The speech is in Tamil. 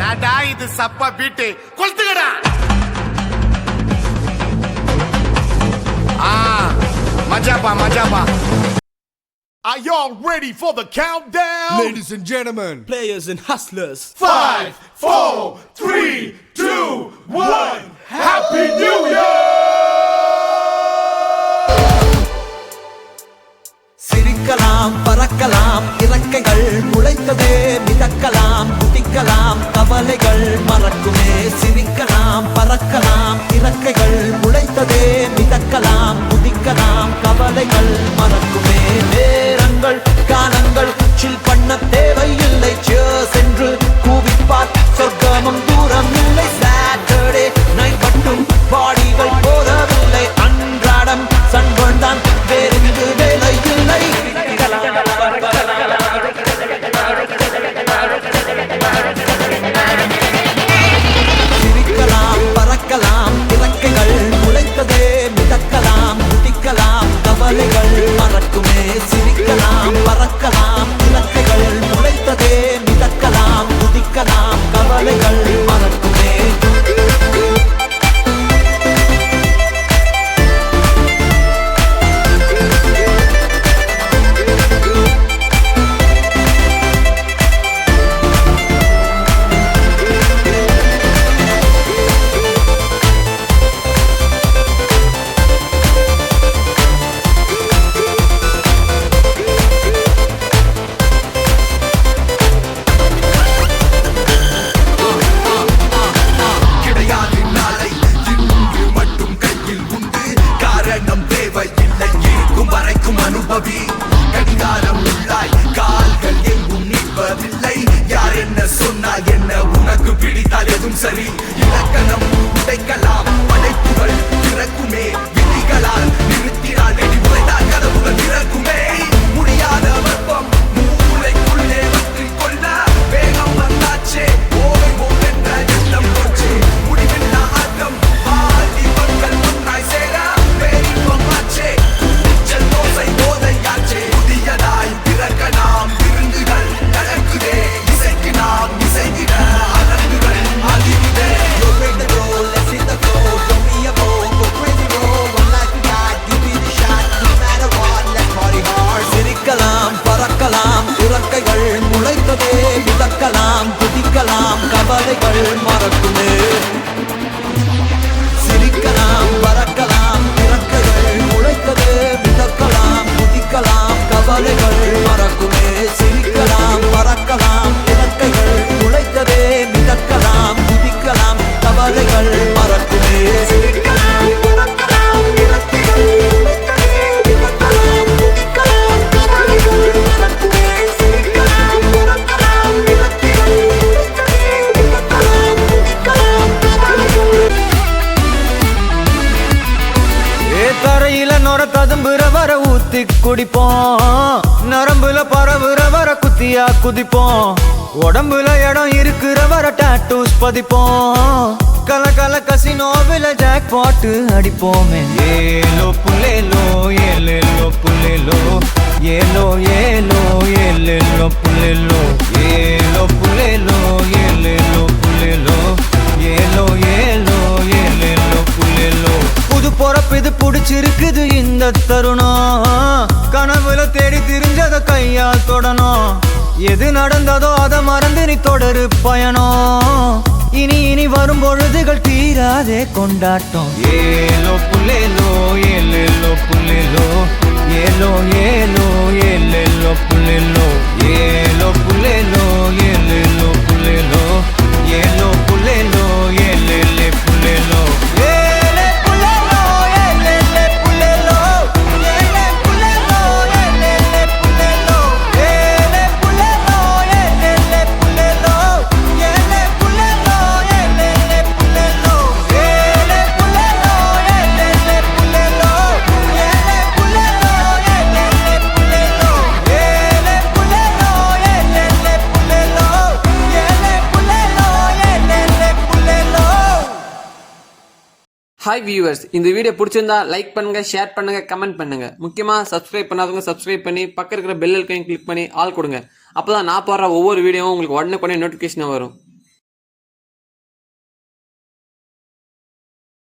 என்னடா இது சப்ப beat கொளுத்துக்கடா. மஜாப்பா மஜாப்பா. Are y'all ready for the countdown? Ladies and gentlemen, players and hustlers. 5, 4, 3, 2, 1. Happy New Year! சிரிக்கலாம், பறக்கலாம், இறக்கைகள் முளைத்ததே, மிதக்கலாம், குதிக்கலாம், கவலைகள் மறக்குமே. சிரிக்கலாம், பறக்கலாம், இறக்கைகள் முளைத்ததே, மிதக்கலாம், குதிக்கலாம், கவலைகள் மறக்குமே. நேரங்கள் காலங்கள் சில் பண்ண தேவையில்லை. Cheers என்று கூவிப்பார், சொர்க்கமும் தூரம் இல்லை. சாட்டர்டே நைட் மட்டும் பாடிகள் போதவில்லை. அன்றாடம் சன்பன் தான் வேறெங்கு வேலை இல்லை. சிரிக்கலாம், பறக்கலாம், இறக்கைகள் முளைத்ததே, மிதக்கலாம், குதிக்கலாம், கவலைகள் மறக்குமே. சிரிக்கலாம், பறக்கலாம், இறக்கைகள் முளைத்ததே, மிதக்கலாம், குதிக்கலாம், கவலைகள் மறக்குமே. கடிகாரம் உள்ளாய் கால்கள் எங்கும் நிற்பதில்லை. யார் என்ன சொன்னால் என்ன, உனக்கு பிடித்தால் எதுவும் சரி. இலக்கணம் உடைக்கலாம், படைப்புகள் திறக்குமே. விதிகளால் நிறுத்தினால் வெடி உடைத்தால் கதவுகள் திறக்குமே. முடியாத வெப்பம் மூளைக்குள்ளே வற்றி கொள்ள வேகம் வந்தாச்சே. ஓய்வோம் என்ற எண்ணம் போச்சு. முடிவில்லா ஆட்டம் ஆடி மக்கள் ஒன்றாய் சேர பேரின்பம் ஆச்சே. கூச்சல் தோசை போதையாச்சே. புதியதாய் பிறக்க நாம் விருந்துகள் நடக்குதே. இசைக்கு நாம் இசைக்கிட அலங்குகள் அதிருதே. சிரிக்கலாம், பறக்கலாம், இறக்கைகள் முளைத்ததே, மிதக்கலாம், குதிக்கலாம், கவலைகள் மறக்குமே. சிரிக்கலாம், பறக்கலாம், இறக்கைகள் முளைத்ததே, மிதக்கலாம், குதிக்கலாம், கவலைகள் மறக்குமே. சிரிக்கலாம், பறக்கலாம், இறக்கைகள் முளைத்ததே, மிதக்கலாம், குதிக்கலாம், கவலைகள் மறக்குமே. சிரிக்கலாம், பறக்கலாம், இறக்கைகள் முளைத்ததே, மிதக்கலாம், குதிக்கலாம், கவலைகள் மறக்குமே. சிரிக்கலாம், பறக்கலாம், இறக்கைகள் முளைத்ததே, மிதக்கலாம், குதிக்கலாம், கவலைகள். தரையில நொர ததும்புற வர ஊத்தி குடிப்போம். நரம்புல பரவுற வர குத்தியா குதிப்போம். உடம்புல இடம் இருக்கிற வர டாட்டூஸ் பதிப்போம். கல கல கசினோவில ஜாக் பாட்டு அடிப்போமே. ஏலோ புலேலோ ஏலேலோ புலேலோ ஏலோ ஏலோ ஏலேலோ புலேலோ ஏலோ புலேலோ ஏலேலோ புலேலோ ஏலோ ஏலோ ஏலேலோ புலேலோ. புது பொறப்பு இது புடிச்சிருக்குது இந்த தருணம். கனவுல தேடி திரிஞ்சத கையால் தொடணும். எது நடந்ததோ அதை மறந்து நீ தொடரு பயணம். இனி இனி வரும் பொழுதுகள் தீராதே கொண்டாட்டம். ஏலோ புலேலோ ஏலேலோ புலேலோ ஏலோ ஏலோ ஏலேலோ புலேலோ ஏலோ புலேலோ ஏலேலோ புலேலோ ஏலோ புலேலோ ஏலேலே புலேலோ. ஹாய் வியூவர்ஸ், இந்த வீடியோ பிடிச்சிருந்தா லைக் பண்ணுங்க, ஷேர் பண்ணுங்க, கமெண்ட் பண்ணுங்க. முக்கியமா சப்ஸ்கிரைப் பண்ணாதவங்க சப்ஸ்கிரைப் பண்ணி பக்கம் இருக்கிற பெல் ஐகானையும் கிளிக் பண்ணி ஆல் கொடுங்க. அப்பதான் நான் போடுற ஒவ்வொரு வீடியோவும் உங்களுக்கு உடனே நோட்டிஃபிகேஷன் வரும்.